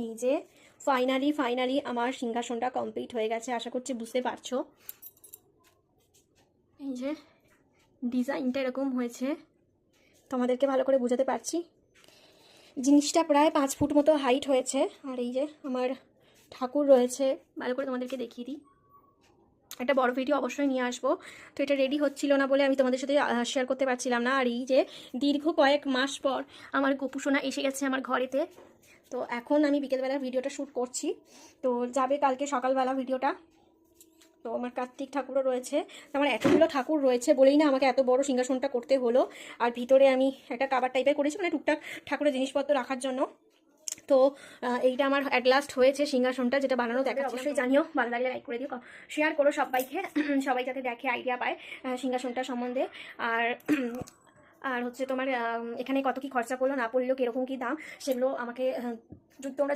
এই যে ফাইনালি আমার সিংহাসনটা কমপ্লিট হয়ে গেছে, আশা করছি বুঝতে পারছো। এই যে ডিজাইনটা এরকম হয়েছে, তোমাদেরকে ভালো করে বোঝাতে পারছি। জিনিসটা প্রায় 5 ফুট মতো হাইট হয়েছে। আর এই যে আমার ঠাকুর রয়েছে, ভালো করে তোমাদেরকে দেখিয়ে দিই। একটা বড় ভিডিও অবশ্যই নিয়ে আসবো। তো এটা রেডি হচ্ছিল না বলে আমি তোমাদের সাথে শেয়ার করতে পারছিলাম না। আর এই যে দীর্ঘ কয়েক মাস পর আমার গোপুসোনা এসে গেছে আমার ঘরেতে। তো এখন আমি বিকেলবেলা ভিডিওটা শ্যুট করছি, তো যাবে কালকে সকালবেলা ভিডিওটা। তো আমার কার্তিক ঠাকুরও রয়েছে। আমার এতগুলো ঠাকুর রয়েছে বলেই না আমাকে এত বড় সিংহাসনটা করতে হলো। আর ভিতরে আমি একটা কাভার টাইপের করেছি, মানে টুকটাক ঠাকুরের জিনিসপত্র রাখার জন্য। তো এইটা আমার অ্যাট লাস্ট হয়েছে সিংহাসনটা, যেটা বানানো দেখা অবশ্যই জানিও, ভালো লাগলে লাইক করে দিও, শেয়ার করো সবাইকে, সবাই যাতে দেখে আইডিয়া পায় সিংহাসনটা সম্বন্ধে। আর আর হচ্ছে তোমার এখানে কত কি খরচা পড়লো না পড়লো, কীরকম কী দাম, সেগুলো আমাকে যদি তোমরা